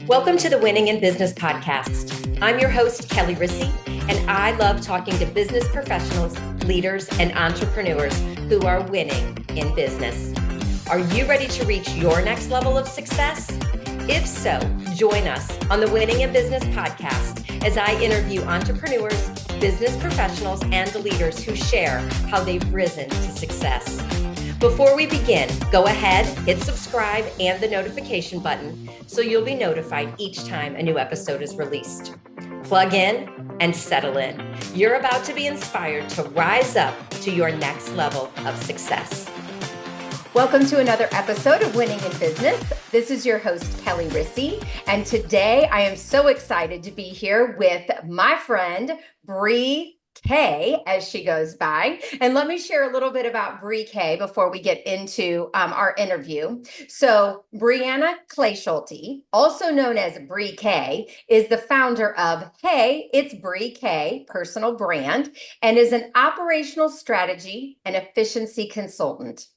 Welcome to the Winning in Business podcast. I'm your host, Kelly Rissy, and I love talking to business professionals, leaders, and entrepreneurs who are winning in business. Are you ready to reach your next level of success? If so, join us on the Winning in Business podcast as I interview entrepreneurs, business professionals, and leaders who share how they've risen to success. Before we begin, go ahead, hit subscribe and the notification button so you'll be notified each time a new episode is released. Plug in and settle in. You're about to be inspired to rise up to your next level of success. Welcome to another episode of Winning in Business. This is your host, Kelly Rissy, and today I am so excited to be here with my friend, Bre K, as she goes by. And let me share a little bit about Bre K before we get into our interview. So Breanna Kleeschulte, also known as Bre K, is the founder of Hey, It's Bre K personal brand and is an operational strategy and efficiency consultant.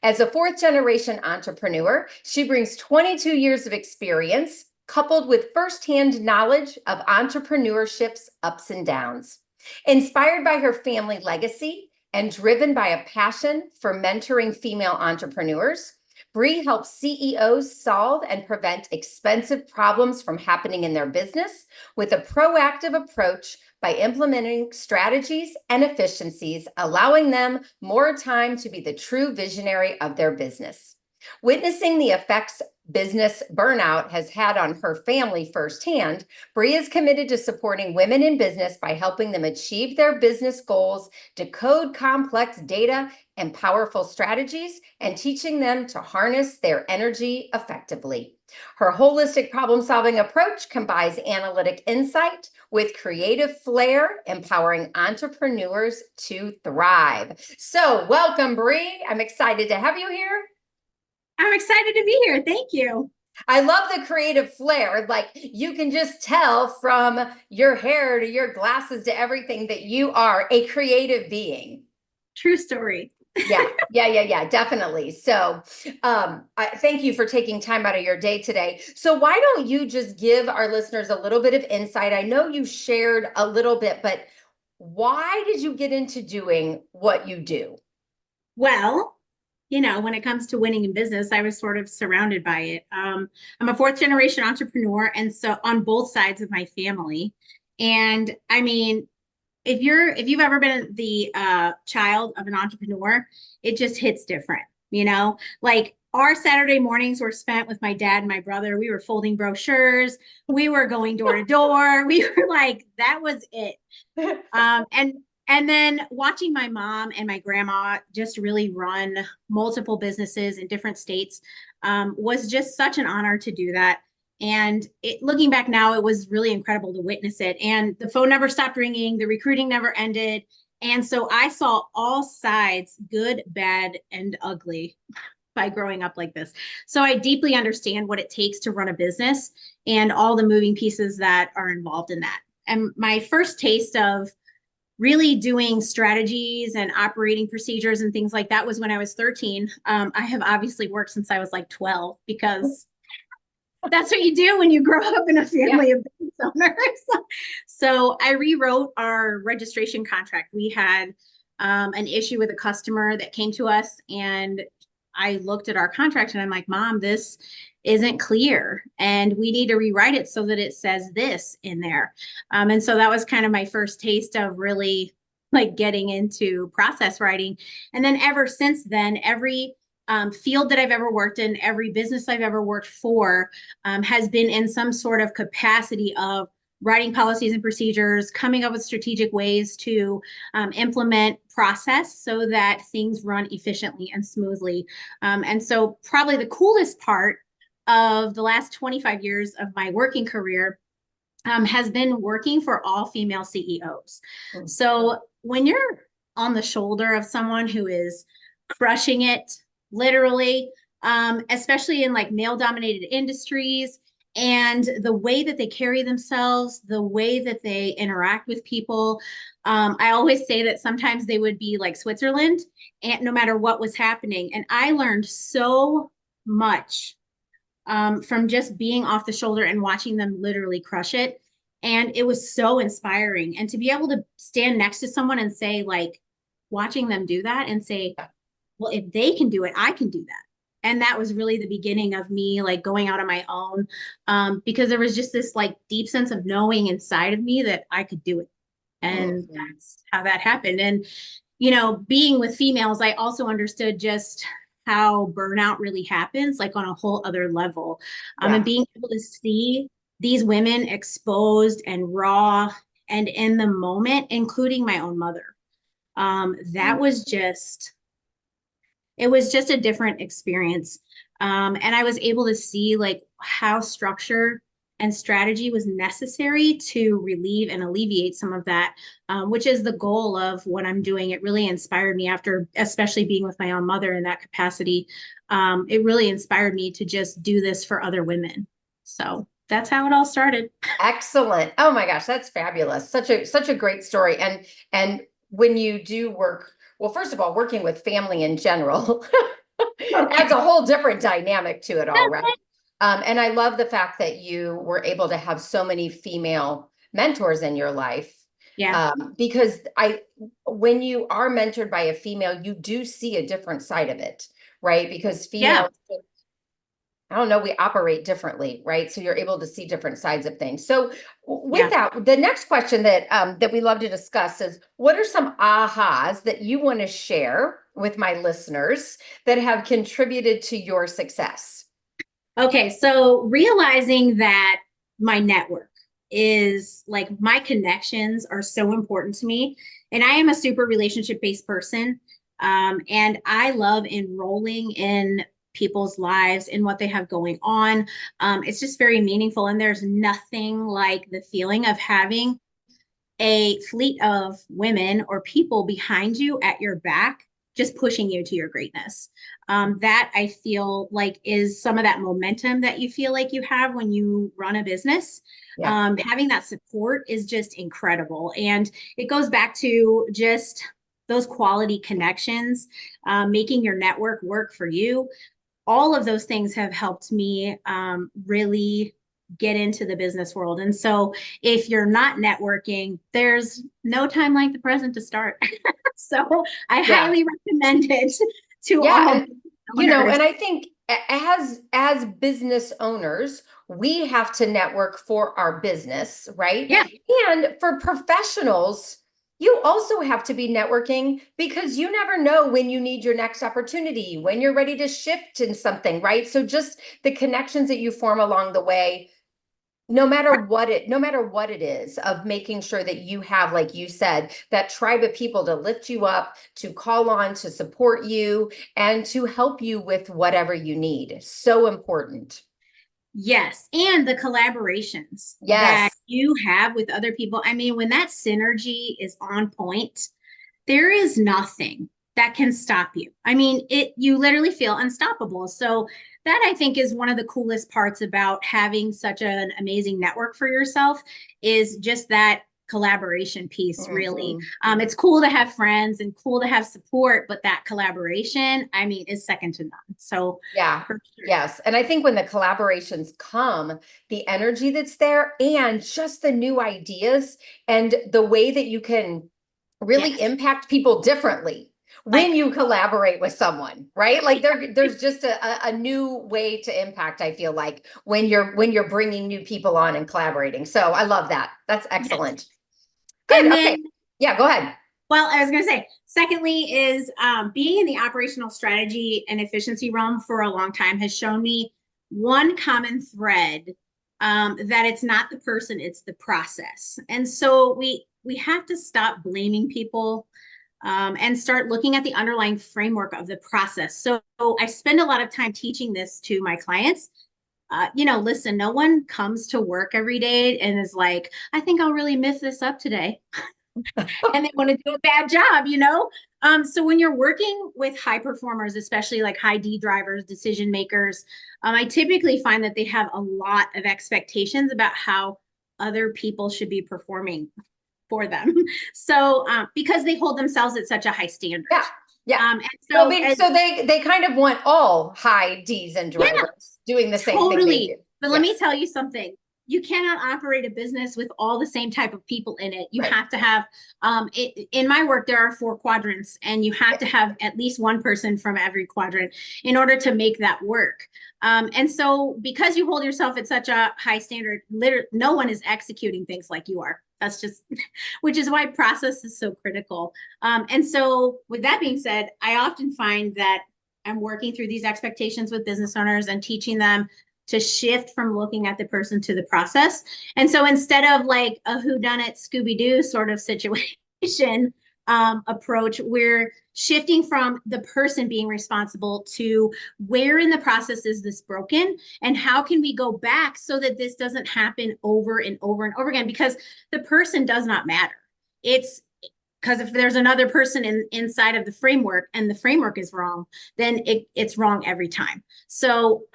As a fourth-generation entrepreneur, she brings 22 years of experience coupled with firsthand knowledge of entrepreneurship's ups and downs. Inspired by her family legacy and driven by a passion for mentoring female entrepreneurs, Bre helps CEOs solve and prevent expensive problems from happening in their business with a proactive approach by implementing strategies and efficiencies, allowing them more time to be the true visionary of their business. Witnessing the effects business burnout has had on her family firsthand, Bre is committed to supporting women in business by helping them achieve their business goals, decode complex data and powerful strategies, and teaching them to harness their energy effectively. Her holistic problem-solving approach combines analytic insight with creative flair, empowering entrepreneurs to thrive. So welcome, Bre. I'm excited to have you here. I'm excited to be here. Thank you. I love the creative flair. Like, you can just tell from your hair to your glasses to everything that you are a creative being. True story. Yeah, definitely. So I thank you for taking time out of your day today. So why don't you just give our listeners a little bit of insight? I know you shared a little bit, but why did you get into doing what you do? Well, when it comes to winning in business, I was sort of surrounded by it. I'm a fourth generation entrepreneur, and so on both sides of my family. And I mean, if you've ever been the child of an entrepreneur, it just hits different. Like our Saturday mornings were spent with my dad and my brother. We were folding brochures. We were going door to door. We were like, that was it. And then watching my mom and my grandma just really run multiple businesses in different states was just such an honor to do that. And looking back now, it was really incredible to witness it. And the phone never stopped ringing. The recruiting never ended. And so I saw all sides, good, bad, and ugly, by growing up like this. So I deeply understand what it takes to run a business and all the moving pieces that are involved in that. And my first taste of really doing strategies and operating procedures and things like that was when I was 13. I have obviously worked since I was like 12 because that's what you do when you grow up in a family of business owners. So I rewrote our registration contract. We had an issue with a customer that came to us, and I looked at our contract and I'm like, Mom, this isn't clear and we need to rewrite it so that it says this in there. And so that was kind of my first taste of really like getting into process writing. And then ever since then, every field that I've ever worked in, every business I've ever worked for has been in some sort of capacity of writing policies and procedures, coming up with strategic ways to implement process so that things run efficiently and smoothly. And so probably the coolest part of the last 25 years of my working career has been working for all female CEOs. Mm-hmm. So when you're on the shoulder of someone who is crushing it, literally, especially in like male dominated industries, and the way that they carry themselves, the way that they interact with people. I always say that sometimes they would be like Switzerland, and no matter what was happening. And I learned so much from just being off the shoulder and watching them literally crush it. And it was so inspiring. And to be able to stand next to someone and say, like, watching them do that and say, well, if they can do it, I can do that. And that was really the beginning of me like going out on my own, because there was just this like deep sense of knowing inside of me that I could do it. And that's how that happened. And, being with females, I also understood just how burnout really happens, like on a whole other level. And being able to see these women exposed and raw and in the moment, including my own mother. That was just it was just a different experience. And I was able to see like how structure and strategy was necessary to relieve and alleviate some of that, which is the goal of what I'm doing. It really inspired me after, especially being with my own mother in that capacity. It really inspired me to just do this for other women. So that's how it all started. Excellent. Oh my gosh, that's fabulous. Such a great story. And when you do work, well, first of all, working with family in general adds a whole different dynamic to it all, right? And I love the fact that you were able to have so many female mentors in your life. Yeah. Because when you are mentored by a female, you do see a different side of it, right? Because females, I don't know, we operate differently, right? So you're able to see different sides of things. So with that, the next question that we love to discuss is, what are some ahas that you want to share with my listeners that have contributed to your success? Okay, so realizing that my network is like my connections are so important to me. And I am a super relationship-based person. And I love enrolling in people's lives and what they have going on. It's just very meaningful. And there's nothing like the feeling of having a fleet of women or people behind you at your back, just pushing you to your greatness. That I feel like is some of that momentum that you feel like you have when you run a business. Having that support is just incredible. And it goes back to just those quality connections, making your network work for you. All of those things have helped me really get into the business world. And so if you're not networking, there's no time like the present to start. So I highly recommend it to all. And, and I think as business owners, we have to network for our business, right? Yeah. And for professionals, you also have to be networking, because you never know when you need your next opportunity, when you're ready to shift in something, right? So just the connections that you form along the way, no matter what it is, of making sure that you have, like you said, that tribe of people to lift you up, to call on, to support you, and to help you with whatever you need. So important. Yes. And the collaborations that you have with other people. I mean, when that synergy is on point, there is nothing that can stop you. I mean, you literally feel unstoppable. So that I think is one of the coolest parts about having such an amazing network for yourself, is just that collaboration piece, really. It's cool to have friends and cool to have support, but that collaboration, I mean, is second to none. So for sure. Yes. And I think when the collaborations come, the energy that's there and just the new ideas and the way that you can really impact people differently when you collaborate with someone, right? Like there's just a new way to impact, I feel like, when you're bringing new people on and collaborating. So I love that. That's excellent. Good. And then, okay. Go ahead. Well, I was going to say, secondly is being in the operational strategy and efficiency realm for a long time has shown me one common thread, that it's not the person, it's the process. And so we have to stop blaming people, and start looking at the underlying framework of the process. So I spend a lot of time teaching this to my clients. Listen, no one comes to work every day and is like, I think I'll really miss this up today. And they want to do a bad job, So when you're working with high performers, especially like high D drivers, decision makers, I typically find that they have a lot of expectations about how other people should be performing for them. So because they hold themselves at such a high standard. Yeah. Yeah. And so, So they kind of want all high Ds and yeah, drivers doing the same thing they totally. do. But let me tell you something. You cannot operate a business with all the same type of people in it. You have to have, in my work, there are 4 quadrants, and you have to have at least one person from every quadrant in order to make that work. And so because you hold yourself at such a high standard, literally, no one is executing things like you are. That's just, which is why process is so critical. And so with that being said, I often find that I'm working through these expectations with business owners and teaching them to shift from looking at the person to the process. And so instead of like a whodunit Scooby-Doo sort of situation approach, we're shifting from the person being responsible to where in the process is this broken, and how can we go back so that this doesn't happen over and over and over again, because the person does not matter. It's because if there's another person inside of the framework and the framework is wrong, then it's wrong every time. So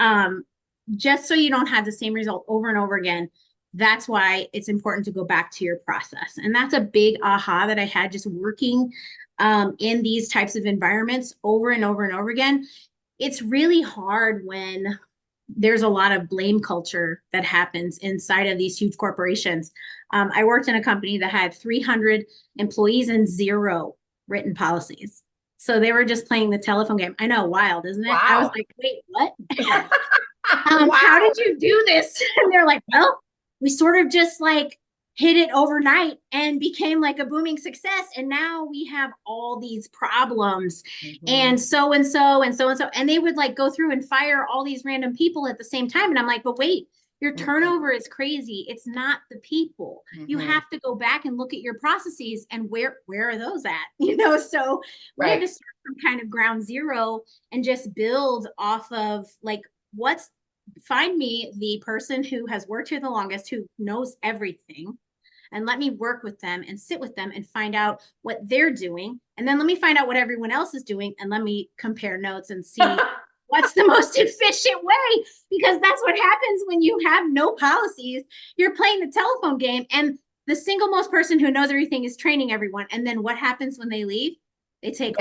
just so you don't have the same result over and over again, that's why it's important to go back to your process. And that's a big aha that I had just working in these types of environments over and over and over again. It's really hard when there's a lot of blame culture that happens inside of these huge corporations. I worked in a company that had 300 employees and 0 written policies. So they were just playing the telephone game. I know, wild, isn't it? Wow. I was like, wait, what? Wow. How did you do this? And they're like, well, we sort of just like hit it overnight and became like a booming success. And now we have all these problems and so and so and so and so. And they would like go through and fire all these random people at the same time. And I'm like, but wait, your turnover is crazy. It's not the people. You have to go back and look at your processes and where are those at? You know, so we had to start from kind of ground zero and just build off of like, find me the person who has worked here the longest, who knows everything, and let me work with them and sit with them and find out what they're doing. And then let me find out what everyone else is doing. And let me compare notes and see what's the most efficient way, because that's what happens when you have no policies. You're playing the telephone game, and the single most person who knows everything is training everyone. And then what happens when they leave? They take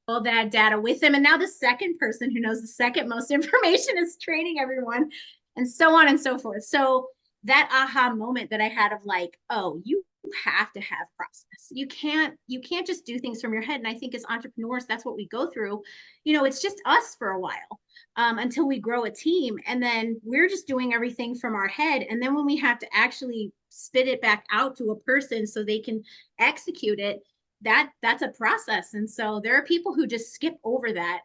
all that data with them. And now the second person who knows the second most information is training everyone, and so on and so forth. So that aha moment that I had of like, oh, you have to have process. You can't just do things from your head. And I think as entrepreneurs, that's what we go through. You know, it's just us for a while until we grow a team. And then we're just doing everything from our head. And then when we have to actually spit it back out to a person so they can execute it, that's a process. And so there are people who just skip over that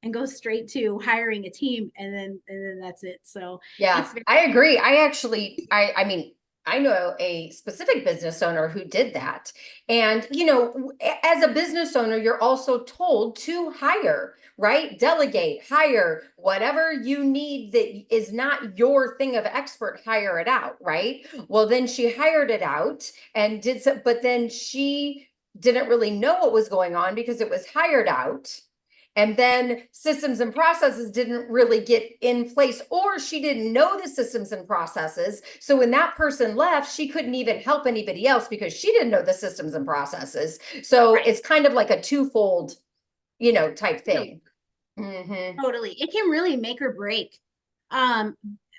and go straight to hiring a team, and then that's it. So yeah, I agree. I mean, I know a specific business owner who did that. And, you know, as a business owner, you're also told to hire, right? Delegate, hire, whatever you need that is not your thing of expert, hire it out, right? Well, then she hired it out and did so, but then she didn't really know what was going on because it was hired out. And then systems and processes didn't really get in place, or she didn't know the systems and processes. So when that person left, she couldn't even help anybody else because she didn't know the systems and processes. So it's kind of like a twofold, you know, type thing. Totally. It can really make or break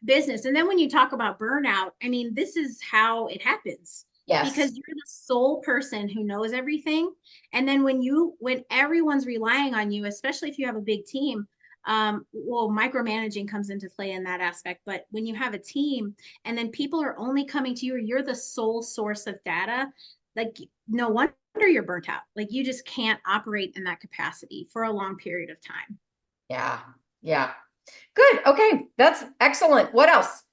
business. And then when you talk about burnout, I mean, this is how it happens. Yes. Because you're the sole person who knows everything. And then when everyone's relying on you, especially if you have a big team, well, micromanaging comes into play in that aspect. But when you have a team and then people are only coming to you, or you're the sole source of data, like no wonder you're burnt out. Like you just can't operate in that capacity for a long period of time. Yeah. Yeah. Good. Okay. That's excellent. What else?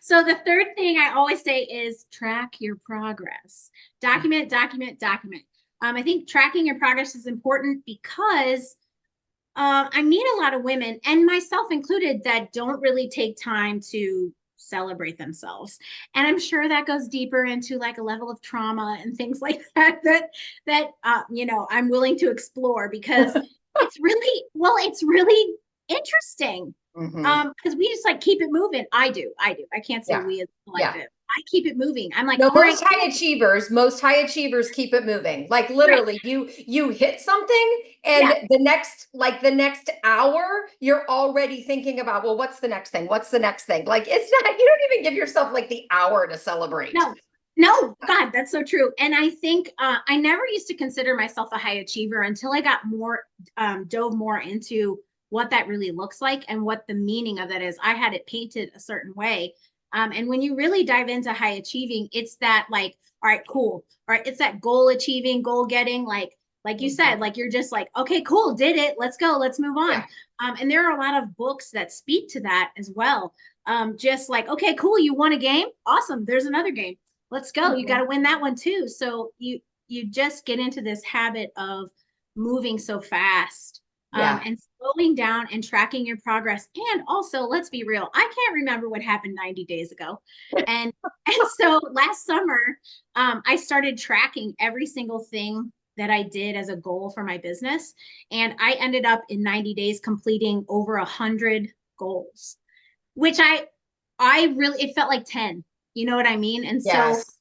So the third thing I always say is track your progress. Document. I think tracking your progress is important because I meet a lot of women, and myself included, that don't really take time to celebrate themselves. And I'm sure that goes deeper into like a level of trauma and things like that, you know, I'm willing to explore because it's really interesting. Mhm. Because we just like keep it moving. I do. I can't say Yeah. we as Yeah. collective. I keep it moving. I'm like, No, all right, cool. most high achievers keep it moving. Like Right. literally you hit something and Yeah. the next hour you're already thinking about, well, what's the next thing? What's the next thing? Like it's not, you don't even give yourself like the hour to celebrate. No, no, God, that's so true. And I think I never used to consider myself a high achiever until I got more, dove more into what that really looks like and what the meaning of that is. I had it painted a certain way. And when you really dive into high achieving, it's that like, all right, cool. All right, it's that goal achieving, goal getting, like you said, Mhm. like you're just like, okay, cool, did it. Let's go, let's move on. Yeah. And there are a lot of books that speak to that as well. Just like, okay, cool, you won a game. Awesome. There's another game. Let's go. You got Mhm. to win that one too. So you just get into this habit of moving so fast, Yeah. and slowing down and tracking your progress. And also, let's be real, I can't remember what happened 90 days ago. And and so last summer, I started tracking every single thing that I did as a goal for my business. And I ended up in 90 days completing over 100 goals, which I really, it felt like 10. You know what I mean? And so Yes.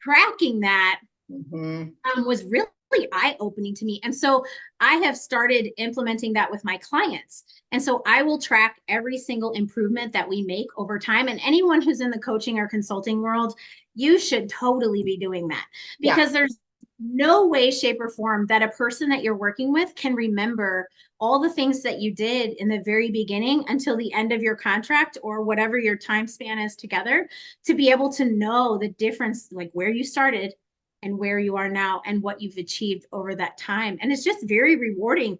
tracking that Mhm. was really eye-opening to me. And so I have started implementing that with my clients. And so I will track every single improvement that we make over time. And anyone who's in the coaching or consulting world, you should totally be doing that, Yeah. because there's no way, shape, or form that a person that you're working with can remember all the things that you did in the very beginning until the end of your contract or whatever your time span is together, to be able to know the difference, like where you started and where you are now and what you've achieved over that time. And it's just very rewarding,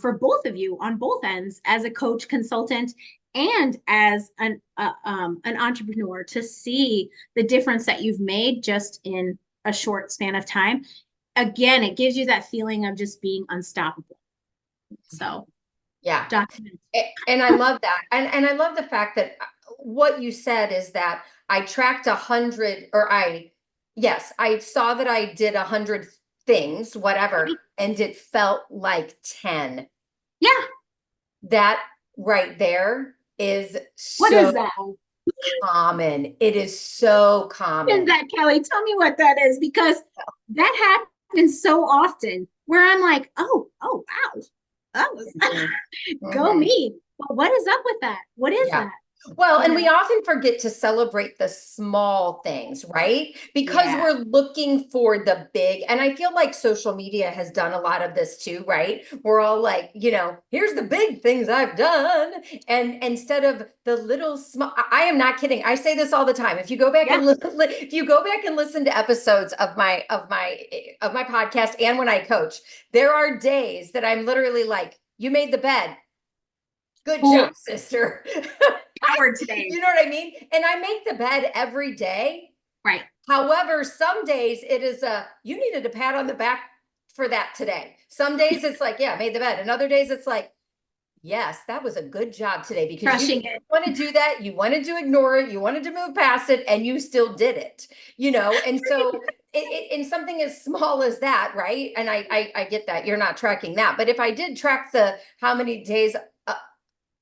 for both of you on both ends, as a coach, consultant, and as an entrepreneur, to see the difference that you've made just in a short span of time. Again, it gives you that feeling of just being unstoppable. So Yeah. document. And I love that. And I love the fact that what you said is that I tracked 100, or yes, I saw that I did 100 things, whatever, and it felt like 10. Yeah. That right there is What so is that? common. It is so Is common. that, Kelly? Tell me what that is, because that happens so often where I'm like, oh, wow, that was Mhm. go Mhm. me. But what is up with that? What is Yeah. that? Well, You and we know? often forget to celebrate the small things, right? Because Yeah. we're looking for the big. And I feel like social media has done a lot of this too, right? We're all like, here's the big things I've done. And instead of the little small, I am not kidding. I say this all the time. If you go back Yeah. and if you go back and listen to episodes of my podcast and when I coach, there are days that I'm literally like, you made the bed. Good job, Cool. sister. Power today. You know what I mean? And I make the bed every day. Right. However, some days it is you needed a pat on the back for that today. Some days it's like, yeah, I made the bed. And other days it's like, yes, that was a good job today, because you Crushing didn't it. want to do that. You wanted to ignore it. You wanted to move past it, and you still did it. And so in something as small as that, right? And I get that you're not tracking that. But if I did track the how many days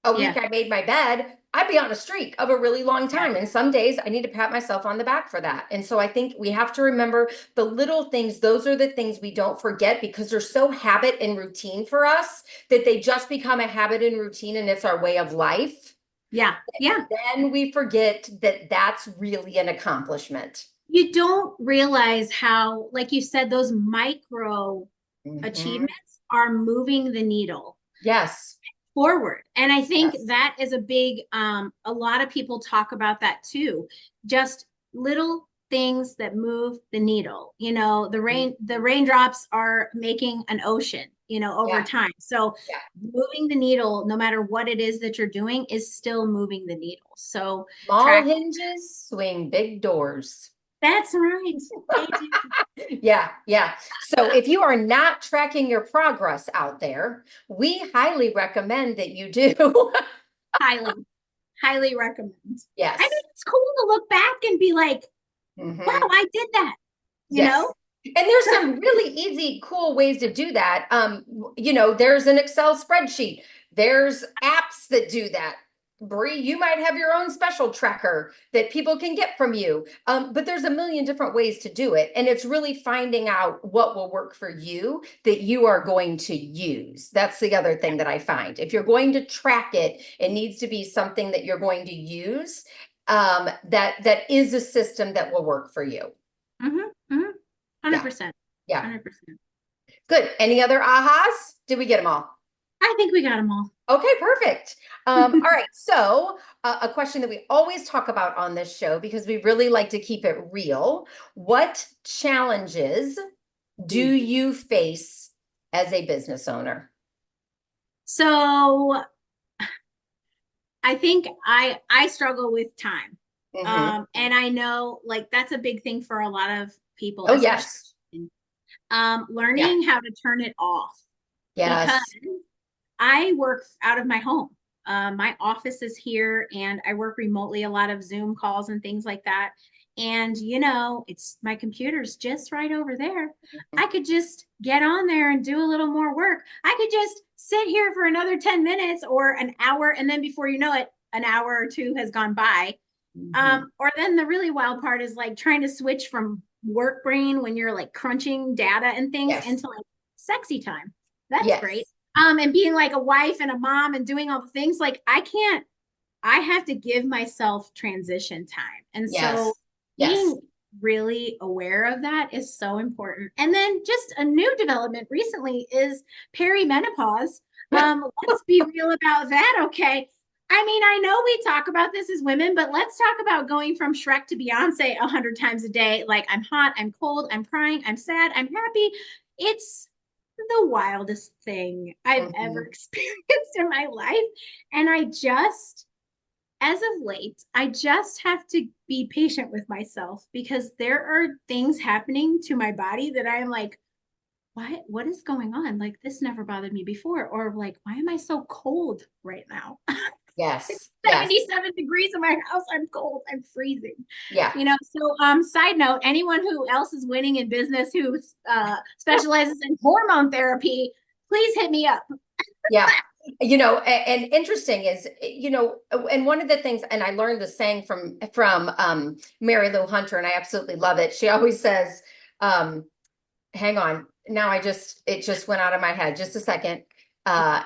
a week Yeah. I made my bed, I'd be on a streak of a really long Yeah. time. And some days I need to pat myself on the back for that. And so I think we have to remember the little things. Those are the things we don't forget, because they're so habit and routine for us that they just become a habit and routine, and it's our way of life. Yeah. Yeah. Then we forget that that's really an accomplishment. You don't realize how, like you said, those micro Mhm. achievements are moving the needle Yes. forward. And I think Yes. that is a big, a lot of people talk about that too. Just little things that move the needle. The raindrops are making an ocean, over Yeah. time. So Yeah. moving the needle, no matter what it is that you're doing, is still moving the needle. So Small track. hinges swing big doors. That's right. They do. Yeah, yeah. So if you are not tracking your progress out there, we highly recommend that you do. Highly. highly recommend. Yes. I mean, it's cool to look back and be like, wow, I did that, you Yes. know? And there's some really easy, cool ways to do that. There's an Excel spreadsheet. There's apps that do that. Bre, you might have your own special tracker that people can get from you. But there's a million different ways to do it. And it's really finding out what will work for you that you are going to use. That's the other thing that I find. If you're going to track it, it needs to be something that you're going to use, that is a system that will work for you. 100%. Yeah. 100%. Good. Any other ahas? Did we get them all? I think we got them all. Okay, perfect. All right. So a question that we always talk about on this show, because we really like to keep it real. What challenges do you face as a business owner? So I think I struggle with time. And I know like that's a big thing for a lot of people. Oh, yes. Learning how to turn it off. Yes. Because I work out of my home. My office is here and I work remotely, a lot of Zoom calls and things like that. And it's my computer's just right over there. I could just get on there and do a little more work. I could just sit here for another 10 minutes or an hour. And then before you know it, an hour or two has gone by. Or then the really wild part is like trying to switch from work brain when you're like crunching data and things into like sexy time. That's great. And being like a wife and a mom and doing all the things, like I have to give myself transition time. And so being really aware of that is so important. And then just a new development recently is perimenopause. Let's be real about that. Okay. I mean, I know we talk about this as women, but let's talk about going from Shrek to Beyonce 100 times a day. Like I'm hot, I'm cold, I'm crying, I'm sad, I'm happy. It's the wildest thing I've ever experienced in my life. And as of late, I just have to be patient with myself because there are things happening to my body that I'm like, what is going on? Like this never bothered me before. Or like, why am I so cold right now? Yes. It's 77 degrees in my house. I'm cold. I'm freezing. Yeah. So side note, anyone who else is winning in business who specializes in hormone therapy, please hit me up. Yeah. And interesting is, and one of the things, and I learned the saying from Mary Lou Hunter, and I absolutely love it. She always says, hang on, now it just went out of my head. Just a second.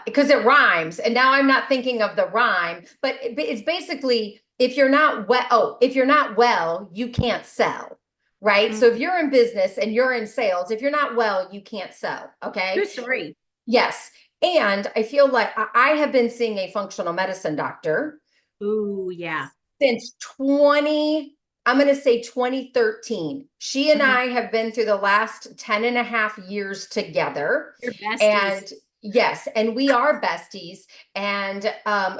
Because it rhymes, and now I'm not thinking of the rhyme, but it's basically, if you're not well, you can't sell, right? So if you're in business and you're in sales, if you're not well, you can't sell. Okay. True story. Yes. And I feel like I have been seeing a functional medicine doctor. Ooh, yeah. Since I'm going to say 2013. She and I have been through the last 10 and a half years together. You're besties. And yes, and we are besties. And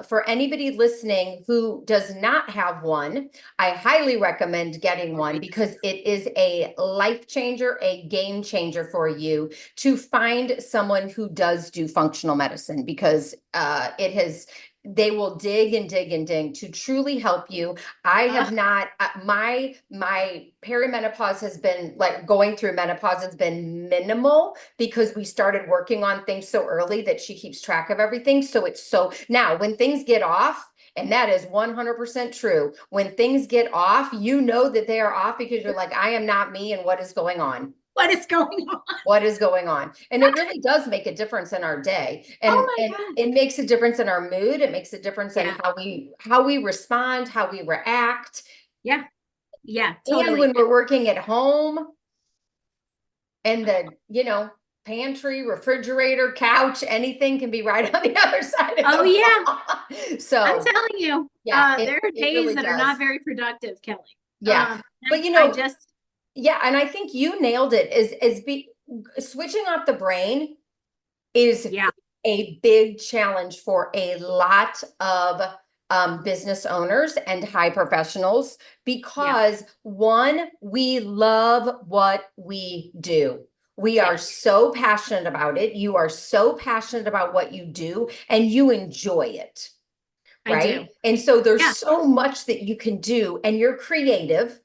for anybody listening who does not have one, I highly recommend getting one because it is a life changer, a game changer for you to find someone who does do functional medicine, because they will dig and dig and dig to truly help you. I have not, my perimenopause has been, like, going through menopause has been minimal because we started working on things so early that she keeps track of everything. So now when things get off, and that is 100% true, when things get off, you know that they are off because you're like, I am not me, and what is going on? What is going on? What is going on? And it really does make a difference in our day. And, it makes a difference in our mood. It makes a difference in how we respond, how we react. Yeah. Yeah, totally. And when we're working at home and the, pantry, refrigerator, couch, anything can be right on the other side of yeah. So I'm telling you, there are days really that are not very productive, Kelly. Yeah. But and I think you nailed it, switching off the brain is a big challenge for a lot of business owners and high professionals, because one, we love what we do. We are so passionate about it. You are so passionate about what you do, and you enjoy it. I do. right? And so there's Yeah. so much that you can do, and you're creative.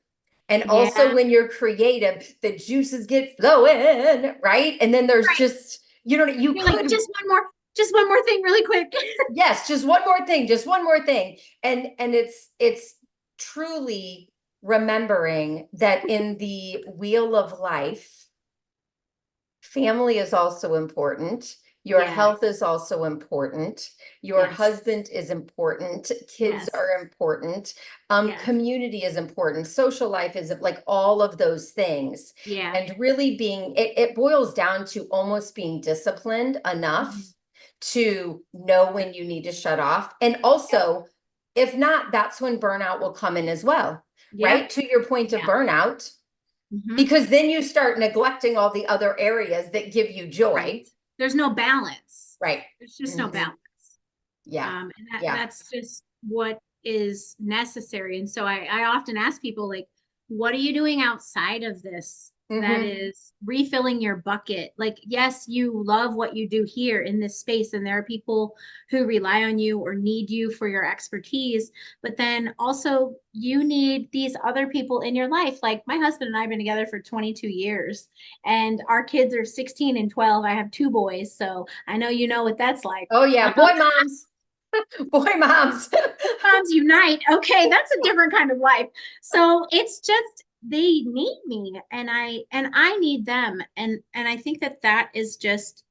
And also Yeah. when you're creative, the juices get flowing, right? And then there's Right. just, you know, you You're like, could, just one more thing really quick. yes, just one more thing, just one more thing. And it's truly remembering that in the wheel of life, family is also important. Your Yes. health is also important. Your Yes. husband is important. Kids Yes. are important. Yes. Community is important. Social life is like all of those things. Yeah. And really being, it boils down to almost being disciplined enough Mhm. to know when you need to shut off. And Yep. also, if not, that's when burnout will come in as well, right? Yep. To your point of Yeah. burnout, Hmm. because then you start neglecting all the other areas that give you Right. joy. There's no balance. Right. There's just no Mhm. balance. Yeah. And Yeah. that's just what is necessary. And so I often ask people, like, what are you doing outside of this that Hmm. is refilling your bucket? Like, yes, you love what you do here in this space, and there are people who rely on you or need you for your expertise, but then also you need these other people in your life. Like my husband and I have been together for 22 years, and our kids are 16 and 12. I have two boys, so I know you know what that's like. Oh yeah. Boy moms. Boy moms. Moms unite. Okay, that's a different kind of life. So it's just they need me, and I need them, and I think that that is just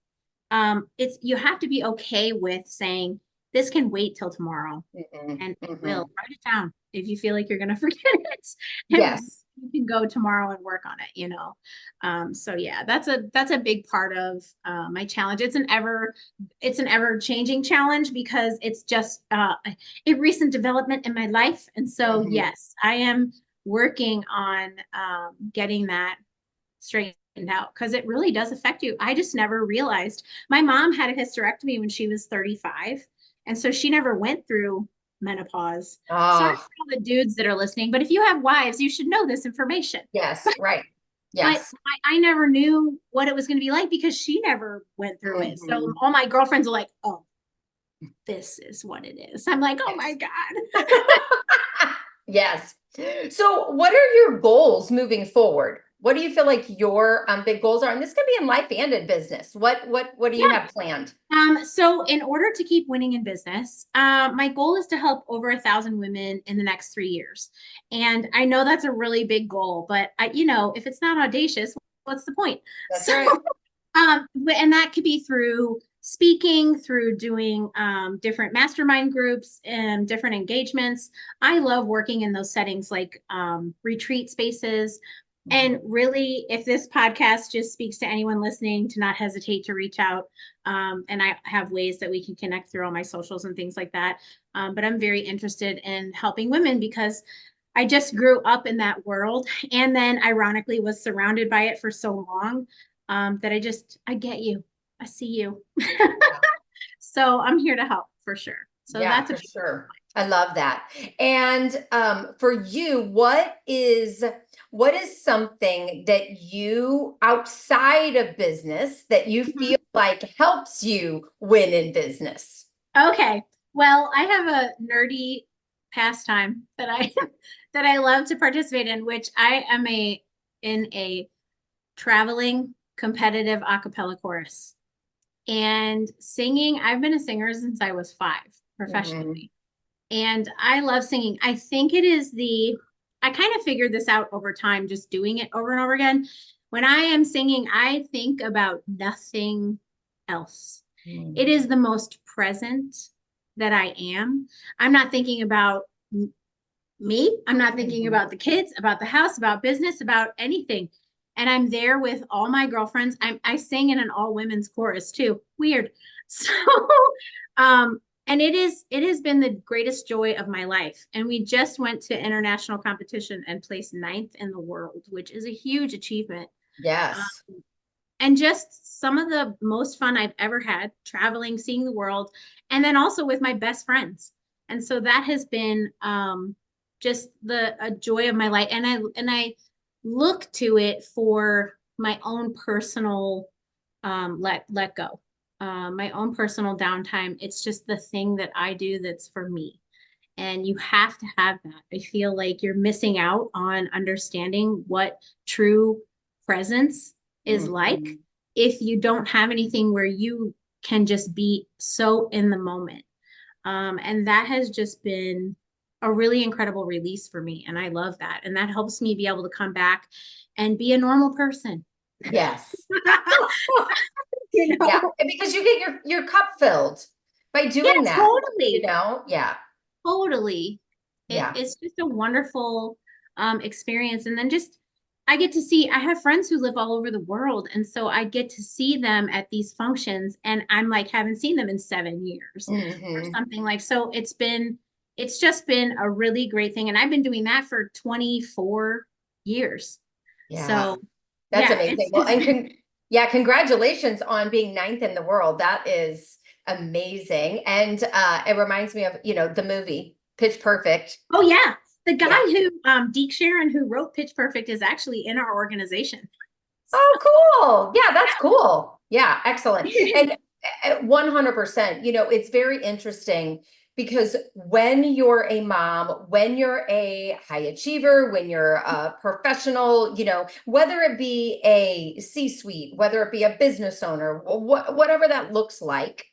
it's you have to be okay with saying this can wait till tomorrow, Mhm. and it will. Mhm. Write it down if you feel like you're gonna forget it, and Yes. you can go tomorrow and work on it, you know. So yeah, that's a big part of my challenge. It's an ever changing challenge because it's just a recent development in my life, and so Mhm. yes, I am working on getting that straightened out because it really does affect you. I just never realized. My mom had a hysterectomy when she was 35, and so she never went through menopause. Sorry for Oh, all the dudes that are listening, but if you have wives, you should know this information. yes. Right. But Yes. I never knew what it was going to be like because she never went through it. So Mhm. all my girlfriends are like, oh, this is what it is. I'm like, oh my Yes. God. Yes. So what are your goals moving forward? What do you feel like your big goals are? And this could be in life and in business. What do you Yeah. have planned? So in order to keep winning in business, my goal is to help over 1,000 women in the next 3 years. And I know that's a really big goal, but if it's not audacious, what's the point? That's So, right. and that could be through speaking, through doing different mastermind groups and different engagements. I love working in those settings like retreat spaces. And Mhm. really, if this podcast just speaks to anyone listening, to not hesitate to reach out. And I have ways that we can connect through all my socials and things like that. But I'm very interested in helping women because I just grew up in that world, and then ironically was surrounded by it for so long that I get you. I see you. Yeah. So I'm here to help for sure. So Yeah, that's a for big sure. I love that. And for you, what is something that you outside of business that you one. feel like helps you win in business? Okay. Well, I have a nerdy pastime that I that I love to participate in, which I am in a traveling competitive a cappella chorus. And singing, I've been a singer since I was 5 Mhm. professionally. And I love singing. I think it is I kind of figured this out over time, just doing it over and over again. When I am singing, I think about nothing else. It Mhm. is the most present that I am. I'm not thinking about me. I'm not thinking Mhm. about the kids, about the house, about business, about anything. And I'm there with all my girlfriends. I sing in an all women's chorus too. Weird. So, um, and it has been the greatest joy of my life. And we just went to international competition and placed ninth in the world, which is a huge achievement. Yes. And just some of the most fun I've ever had traveling, seeing the world, and then also with my best friends. And so that has been just the a joy of my life. And I look to it for my own personal let go. my own personal downtime. It's just the thing that I do that's for me. And you have to have that. I feel like you're missing out on understanding what true presence is like Mhm. if you don't have anything where you can just be so in the moment. And that has just been a really incredible release for me. And I love that. And that helps me be able to come back and be a normal person. Yes. You Yeah. know? And because you get your cup filled by Yeah, doing that, totally. Yeah. Totally. Yeah. It's just a wonderful experience. And then just, I get to see, I have friends who live all over the world. And so I get to see them at these functions. And I'm like, haven't seen them in 7 years or Hmm. something like, so it's just been a really great thing. And I've been doing that for 24 years. Yeah. So That's yeah, amazing. it's Well, just been, yeah, congratulations on being ninth in the world. That is amazing. And it reminds me of, the movie Pitch Perfect. oh yeah. The guy Yeah. who, Deke Sharon, who wrote Pitch Perfect, is actually in our organization. Oh, cool. Yeah, that's cool. Yeah, excellent. And 100%, it's very interesting because when you're a mom, when you're a high achiever, when you're a professional, whether it be a C-suite, whether it be a business owner, whatever that looks like,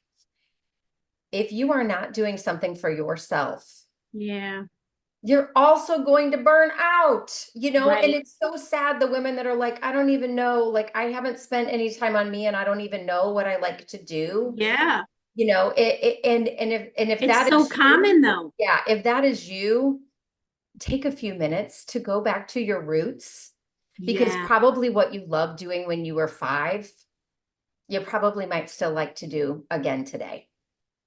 if you are not doing something for yourself, Yeah, you're also going to burn out, and right. it's so sad, the women that are like, I don't even know, like, I haven't spent any time on me and I don't even know what I like to do. Yeah. And if It's that so is you, common though. yeah, if that is you, take a few minutes to go back to your roots, because Yeah, probably what you loved doing when you were 5, you probably might still like to do again today.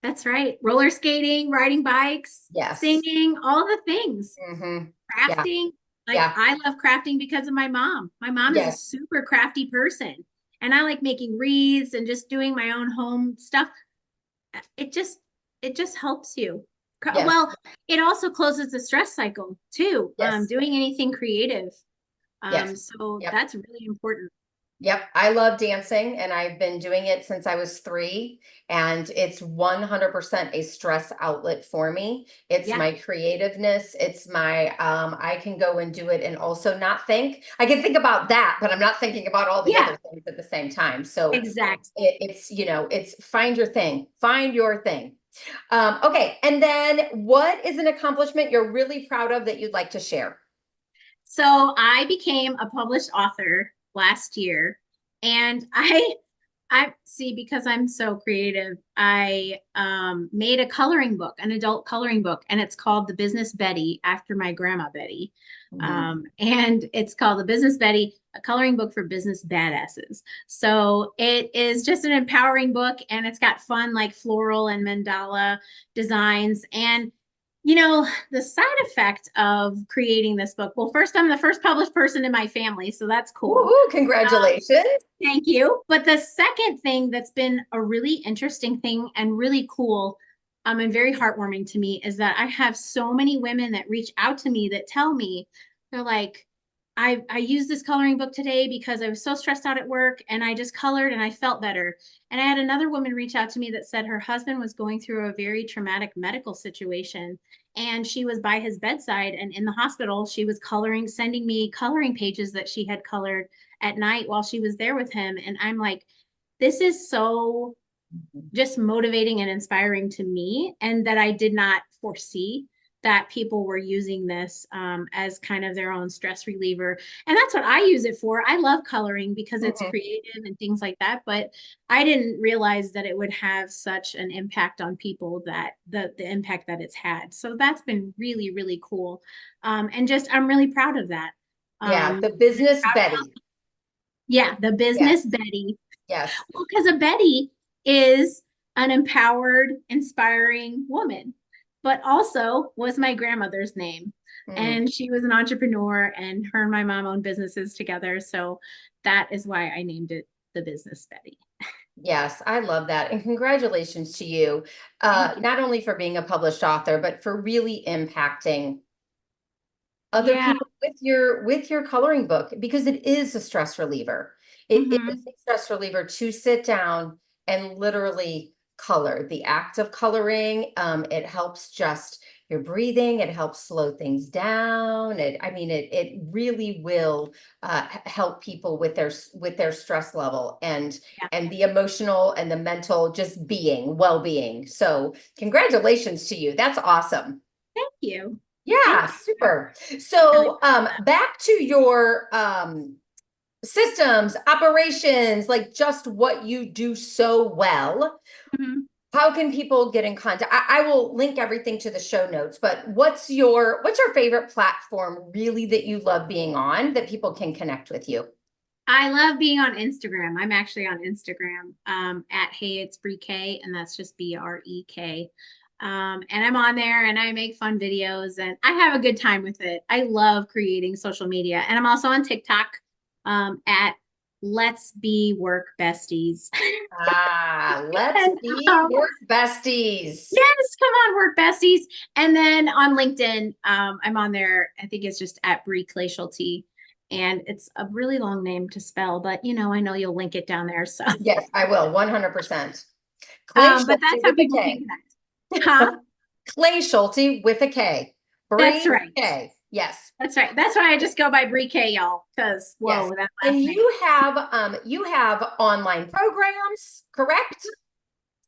that's right. Roller skating, riding bikes, Yes. singing, all the things. Hmm. Yeah. Crafting. Like Yeah. I love crafting because of my mom. My mom is a Yes. super crafty person. And I like making wreaths and just doing my own home stuff. It just it just helps you. Yes. Well, it also closes the stress cycle too. Yes. Doing anything creative. Yes. So Yep. that's really important. Yep, I love dancing and I've been doing it since I was 3, and it's 100% a stress outlet for me. It's Yeah, my creativeness. It's my I can go and do it and also not think. I can think about that, but I'm not thinking about all the yeah, other things at the same time. So exactly. it's find your thing. Find your thing. Okay, and then what is an accomplishment you're really proud of that you'd like to share? So I became a published author last year, and I see, because I'm so creative, I made a coloring book, an adult coloring book, and it's called The Business Betty after my grandma Betty. Mhm. And it's called The Business Betty, a coloring book for business badasses. So it is just an empowering book, and it's got fun like floral and mandala designs. And the side effect of creating this book, well, first, I'm the first published person in my family, so that's cool. Woohoo, Um, congratulations. Thank you. But the second thing that's been a really interesting thing and really cool, and very heartwarming to me, is that I have so many women that reach out to me that tell me, they're like, I used this coloring book today because I was so stressed out at work and I just colored and I felt better. And I had another woman reach out to me that said her husband was going through a very traumatic medical situation, and she was by his bedside, and in the hospital she was coloring, sending me coloring pages that she had colored at night while she was there with him. And I'm like, this is so just motivating and inspiring to me, and that I did not foresee that people were using this as kind of their own stress reliever. And that's what I use it for. I love coloring because it's Mhm. creative and things like that, but I didn't realize that it would have such an impact on people, that the impact that it's had. So that's been really, really cool. And just, I'm really proud of that. Yeah, Um, the business Betty. yeah, the business Yes, Betty. yes. Well, because a Betty is an empowered, inspiring woman, but also was my grandmother's name. Mm. And she was an entrepreneur, and her and my mom owned businesses together. So that is why I named it the Business Betty. Yes, I love that. And congratulations to you, Thank you. not only for being a published author, but for really impacting other Yeah. people with your coloring book, because it is a stress reliever. It is Hmm. a stress reliever to sit down and literally color. The act of coloring, it helps just your breathing. It helps slow things down. It really will help people with their stress level and the emotional and the mental just well-being. So congratulations to you. That's awesome. Thank you. Yeah, super. So back to your systems, operations, like just what you do so well. Mm-hmm. How can people get in contact? I will link everything to the show notes, but what's your favorite platform really that you love being on that people can connect with you? I love being on Instagram. I'm actually on Instagram at Hey It's Bre K, and that's just BREK. And I'm on there and I make fun videos and I have a good time with it. I love creating social media. And I'm also on TikTok at Let's Be Work Besties. Let's be work besties. Yes, come on, work besties. And then on LinkedIn, I'm on there. I think it's just at Bre Kleeschulte. And it's a really long name to spell, but I know you'll link it down there. So yes, I will, 100%. But that's how people can connect. Huh? Kleeschulte with a K. That's right. K. Yes. That's right. That's why I just go by Bre K, y'all. Because whoa, yes. And you have online programs, correct?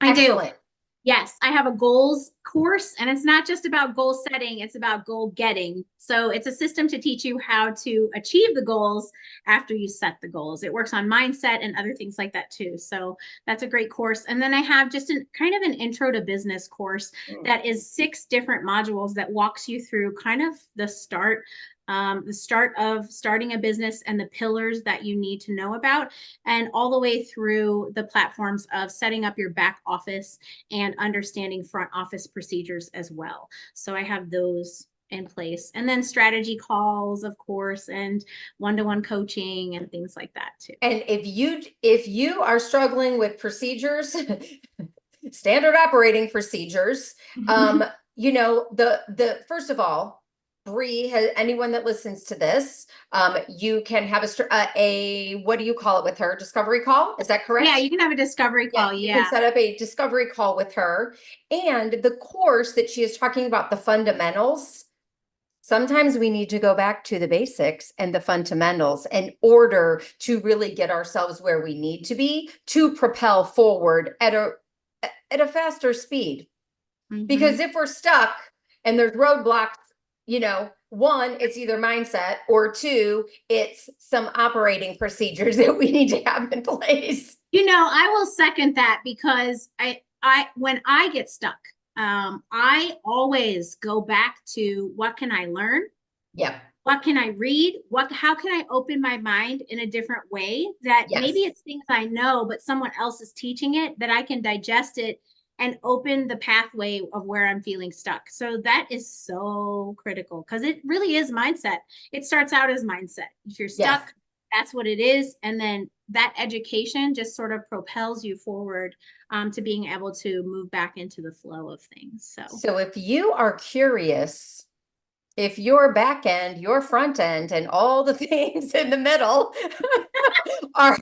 I Excellent. Do. Yes, I have a goals course, and it's not just about goal setting, it's about goal getting. So it's a system to teach you how to achieve the goals after you set the goals. It works on mindset and other things like that too. So that's a great course. And then I have just kind of an intro to business course that is 6 different modules that walks you through kind of the start of starting a business and the pillars that you need to know about, and all the way through the platforms of setting up your back office and understanding front office procedures as well. So I have those in place, and then strategy calls, of course, and one-to-one coaching and things like that too. And if you are struggling with procedures, standard operating procedures, the first of all, Bre, anyone that listens to this, you can have a what do you call it with her? Discovery call? Is that correct? Yeah, you can have a discovery call. You can set up a discovery call with her. And the course that she is talking about, the fundamentals, sometimes we need to go back to the basics and the fundamentals in order to really get ourselves where we need to be to propel forward at a faster speed. Mm-hmm. Because if we're stuck and there's roadblocks, one, it's either mindset, or 2, it's some operating procedures that we need to have in place. I will second that, because when I get stuck, I always go back to what can I learn? Yeah. What can I read? How can I open my mind in a different way that maybe it's things I know, but someone else is teaching it, that I can digest it and open the pathway of where I'm feeling stuck. So that is so critical, because it really is mindset. It starts out as mindset. If you're stuck, that's what it is. And then that education just sort of propels you forward to being able to move back into the flow of things. So if you are curious, if your back end, your front end, and all the things in the middle are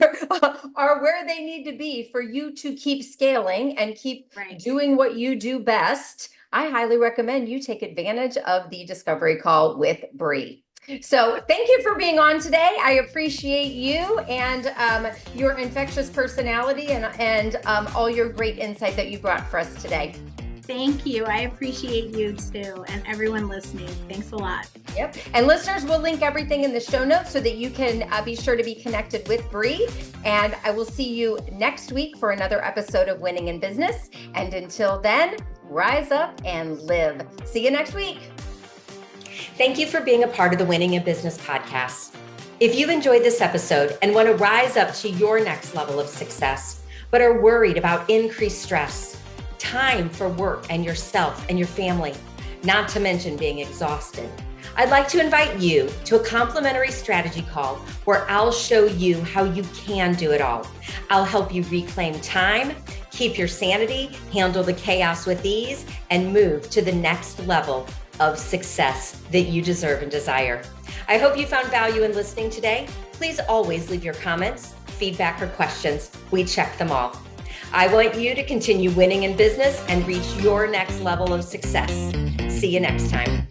where they need to be for you to keep scaling and keep doing what you do best, I highly recommend you take advantage of the discovery call with Bre. So thank you for being on today. I appreciate you and your infectious personality and all your great insight that you brought for us today. Thank you. I appreciate you too, and everyone listening. Thanks a lot. Yep. And listeners, we'll link everything in the show notes so that you can be sure to be connected with Bre. And I will see you next week for another episode of Winning in Business. And until then, rise up and live. See you next week. Thank you for being a part of the Winning in Business podcast. If you enjoyed this episode and want to rise up to your next level of success, but are worried about increased stress, time for work and yourself and your family, not to mention being exhausted, I'd like to invite you to a complimentary strategy call where I'll show you how you can do it all. I'll help you reclaim time, keep your sanity, handle the chaos with ease, and move to the next level of success that you deserve and desire. I hope you found value in listening today. Please always leave your comments, feedback, or questions. We check them all. I want you to continue winning in business and reach your next level of success. See you next time.